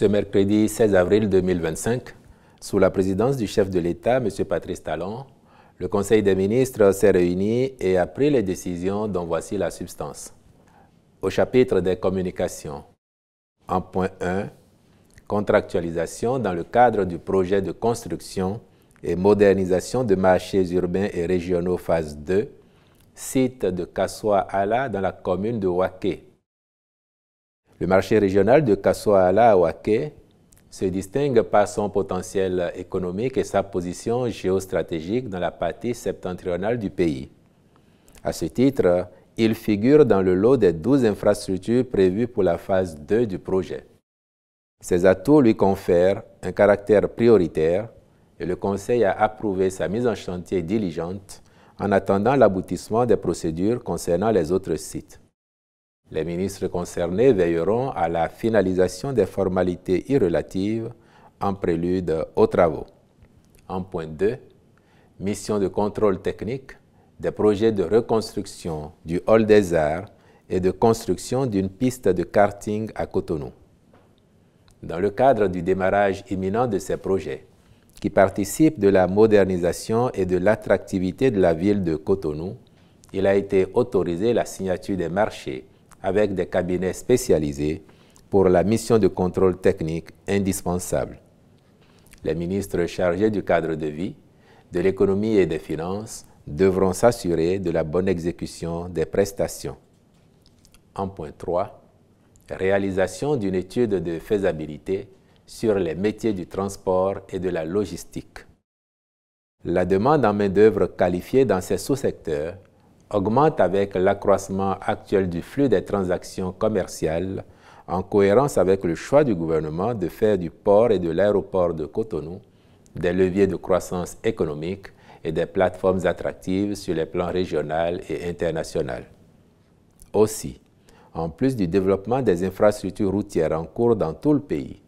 Ce mercredi 16 avril 2025, sous la présidence du chef de l'État, M. Patrice Talon, le Conseil des ministres s'est réuni et a pris les décisions dont voici la substance. Au chapitre des communications, en point 1, contractualisation dans le cadre du projet de construction et modernisation de marchés urbains et régionaux phase 2, site de Kassoa-Ala dans la commune de Waké. Le marché régional de Kassoa-Ala à Waké se distingue par son potentiel économique et sa position géostratégique dans la partie septentrionale du pays. À ce titre, il figure dans le lot des 12 infrastructures prévues pour la phase 2 du projet. Ces atouts lui confèrent un caractère prioritaire et le Conseil a approuvé sa mise en chantier diligente en attendant l'aboutissement des procédures concernant les autres sites. Les ministres concernés veilleront à la finalisation des formalités irrelatives en prélude aux travaux. En point 2, mission de contrôle technique des projets de reconstruction du Hall des Arts et de construction d'une piste de karting à Cotonou. Dans le cadre du démarrage imminent de ces projets, qui participent de la modernisation et de l'attractivité de la ville de Cotonou, il a été autorisé la signature des marchés avec des cabinets spécialisés pour la mission de contrôle technique indispensable. Les ministres chargés du cadre de vie, de l'économie et des finances devront s'assurer de la bonne exécution des prestations. En point 3, réalisation d'une étude de faisabilité sur les métiers du transport et de la logistique. La demande en main-d'œuvre qualifiée dans ces sous-secteurs augmente avec l'accroissement actuel du flux des transactions commerciales en cohérence avec le choix du gouvernement de faire du port et de l'aéroport de Cotonou des leviers de croissance économique et des plateformes attractives sur les plans régional et international. Aussi, en plus du développement des infrastructures routières en cours dans tout le pays,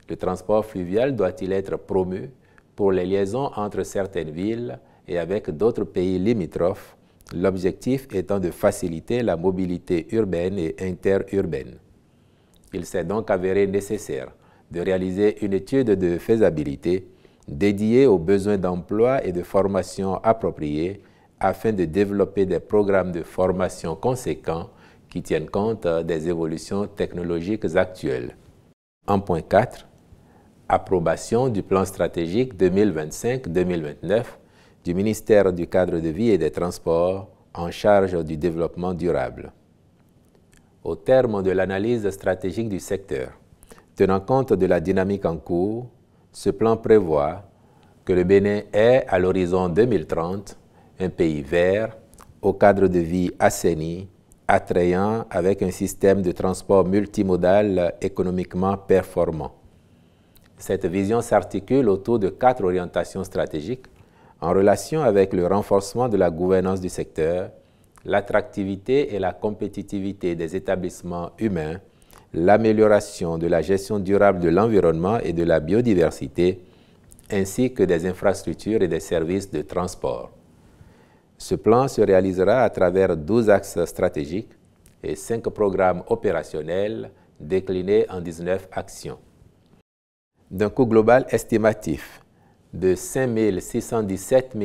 le transport fluvial doit-il être promu pour les liaisons entre certaines villes et avec d'autres pays limitrophes, l'objectif étant de faciliter la mobilité urbaine et interurbaine. Il s'est donc avéré nécessaire de réaliser une étude de faisabilité dédiée aux besoins d'emploi et de formation appropriés afin de développer des programmes de formation conséquents qui tiennent compte des évolutions technologiques actuelles. En point 4, approbation du plan stratégique 2025-2029 du ministère du Cadre de vie et des Transports en charge du développement durable. Au terme de l'analyse stratégique du secteur, tenant compte de la dynamique en cours, ce plan prévoit que le Bénin est, à l'horizon 2030, un pays vert, au cadre de vie assaini, attrayant avec un système de transport multimodal économiquement performant. Cette vision s'articule autour de 4 orientations stratégiques en relation avec le renforcement de la gouvernance du secteur, l'attractivité et la compétitivité des établissements humains, l'amélioration de la gestion durable de l'environnement et de la biodiversité, ainsi que des infrastructures et des services de transport. Ce plan se réalisera à travers 12 axes stratégiques et 5 programmes opérationnels déclinés en 19 actions. D'un coût global estimatif de 5 617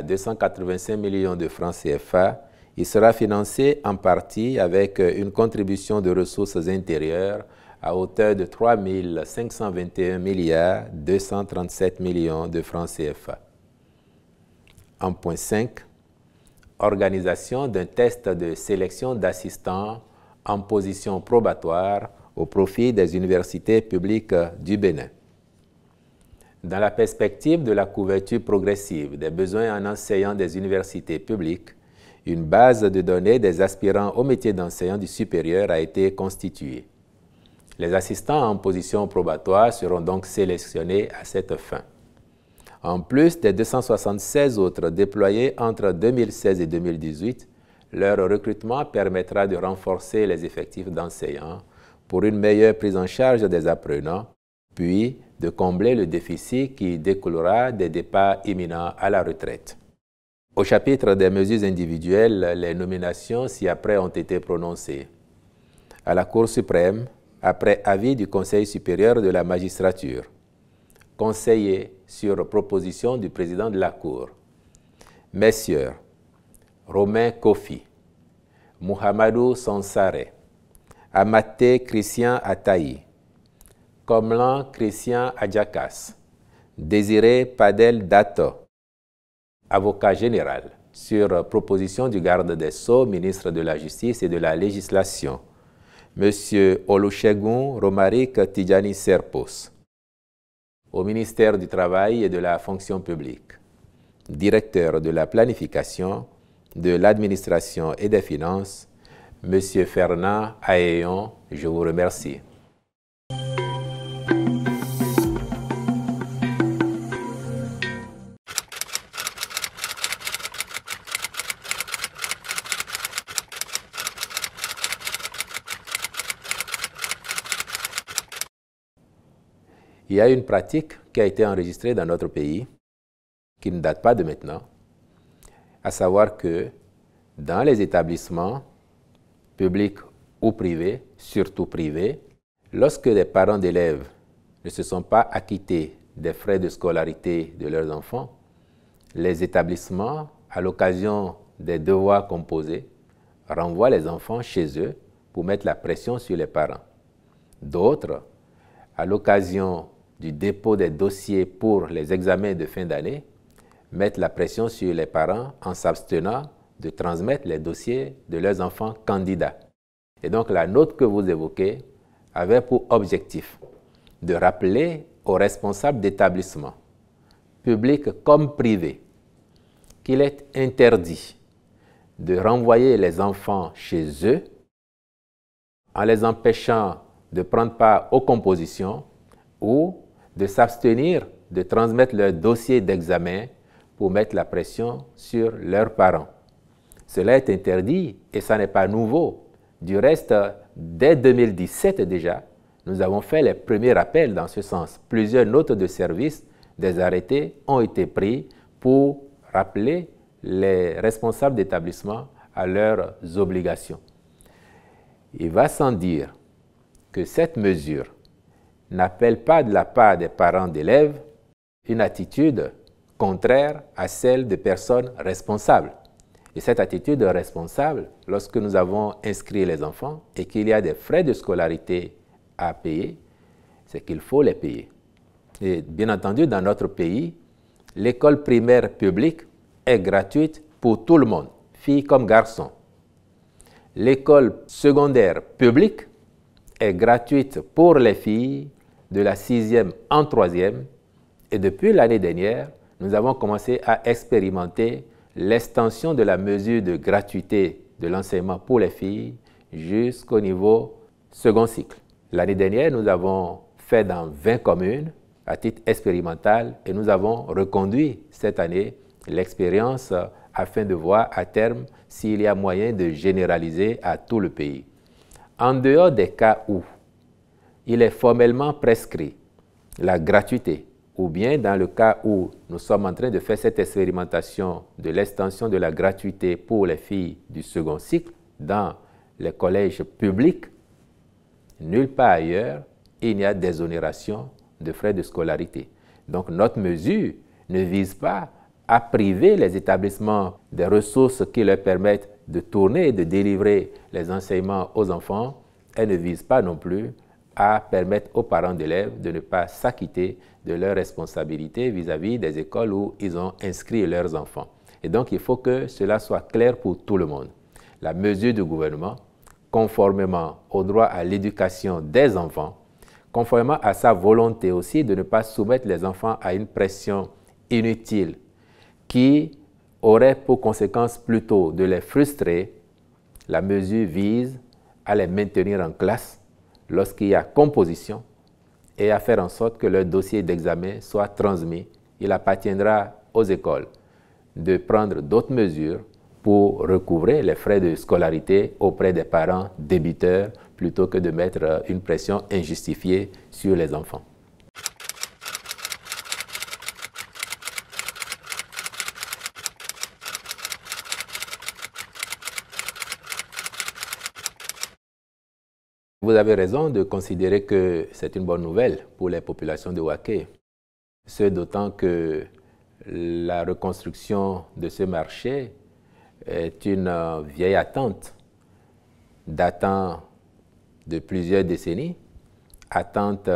285 millions de francs CFA, il sera financé en partie avec une contribution de ressources intérieures à hauteur de 3 521 237 millions de francs CFA. En point 5, organisation d'un test de sélection d'assistants en position probatoire au profit des universités publiques du Bénin. Dans la perspective de la couverture progressive des besoins en enseignants des universités publiques, une base de données des aspirants au métier d'enseignant du supérieur a été constituée. Les assistants en position probatoire seront donc sélectionnés à cette fin. En plus des 276 autres déployés entre 2016 et 2018, leur recrutement permettra de renforcer les effectifs d'enseignants pour une meilleure prise en charge des apprenants, puis de combler le déficit qui découlera des départs imminents à la retraite. Au chapitre des mesures individuelles, les nominations ci-après ont été prononcées. À la Cour suprême, après avis du Conseil supérieur de la magistrature, conseillé sur proposition du président de la Cour, Messieurs Romain Kofi, Mouhamadou Sansare, Amaté Christian Ataï, Komlan Christian Adjakas, Désiré Padel Dato, avocat général, sur proposition du garde des Sceaux, ministre de la Justice et de la Législation, M. Olusegun Romaric Tidjani Serpos, au ministère du Travail et de la Fonction publique, directeur de la planification, de l'administration et des finances, M. Fernand Aéon, je vous remercie. Il y a une pratique qui a été enregistrée dans notre pays, qui ne date pas de maintenant, à savoir que dans les établissements publics ou privés, surtout privés, lorsque les parents d'élèves ne se sont pas acquittés des frais de scolarité de leurs enfants, les établissements, à l'occasion des devoirs composés, renvoient les enfants chez eux pour mettre la pression sur les parents. D'autres, à l'occasion du dépôt des dossiers pour les examens de fin d'année, mettent la pression sur les parents en s'abstenant de transmettre les dossiers de leurs enfants candidats. Et donc la note que vous évoquez avait pour objectif de rappeler aux responsables d'établissements, publics comme privés, qu'il est interdit de renvoyer les enfants chez eux en les empêchant de prendre part aux compositions ou de s'abstenir de transmettre leur dossier d'examen pour mettre la pression sur leurs parents. Cela est interdit et ça n'est pas nouveau. Du reste, dès 2017 déjà, nous avons fait les premiers rappels dans ce sens. Plusieurs notes de service, des arrêtés ont été pris pour rappeler les responsables d'établissement à leurs obligations. Il va sans dire que cette mesure n'appelle pas de la part des parents d'élèves une attitude contraire à celle de personnes responsables. Et cette attitude responsable, lorsque nous avons inscrit les enfants et qu'il y a des frais de scolarité à payer, c'est qu'il faut les payer. Et bien entendu, dans notre pays, l'école primaire publique est gratuite pour tout le monde, filles comme garçons. L'école secondaire publique est gratuite pour les filles de la 6e en 3e. Et depuis l'année dernière, nous avons commencé à expérimenter l'extension de la mesure de gratuité de l'enseignement pour les filles jusqu'au niveau second cycle. L'année dernière, nous avons fait dans 20 communes à titre expérimental et nous avons reconduit cette année l'expérience afin de voir à terme s'il y a moyen de généraliser à tout le pays. En dehors des cas où il est formellement prescrit la gratuité, ou bien dans le cas où nous sommes en train de faire cette expérimentation de l'extension de la gratuité pour les filles du second cycle dans les collèges publics, nulle part ailleurs, il n'y a d'exonération de frais de scolarité. Donc notre mesure ne vise pas à priver les établissements des ressources qui leur permettent de tourner et de délivrer les enseignements aux enfants. Elle ne vise pas non plus à permettre aux parents d'élèves de ne pas s'acquitter de leurs responsabilités vis-à-vis des écoles où ils ont inscrit leurs enfants. Et donc, il faut que cela soit clair pour tout le monde. La mesure du gouvernement, conformément au droit à l'éducation des enfants, conformément à sa volonté aussi de ne pas soumettre les enfants à une pression inutile qui aurait pour conséquence plutôt de les frustrer, la mesure vise à les maintenir en classe lorsqu'il y a composition et à faire en sorte que leur dossier d'examen soit transmis. Il appartiendra aux écoles de prendre d'autres mesures pour recouvrer les frais de scolarité auprès des parents débiteurs plutôt que de mettre une pression injustifiée sur les enfants. Vous avez raison de considérer que c'est une bonne nouvelle pour les populations de Waké. Ce d'autant que la reconstruction de ce marché est une vieille attente datant de plusieurs décennies, attente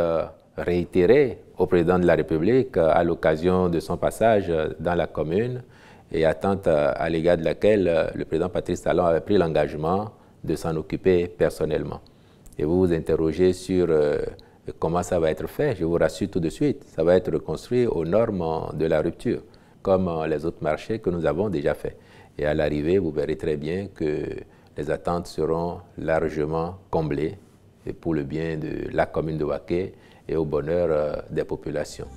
réitérée au président de la République à l'occasion de son passage dans la commune et attente à l'égard de laquelle le président Patrice Talon avait pris l'engagement de s'en occuper personnellement. Et vous vous interrogez sur comment ça va être fait. Je vous rassure tout de suite, ça va être reconstruit aux normes de la rupture, comme les autres marchés que nous avons déjà fait. Et à l'arrivée, vous verrez très bien que les attentes seront largement comblées et pour le bien de la commune de Waké et au bonheur des populations.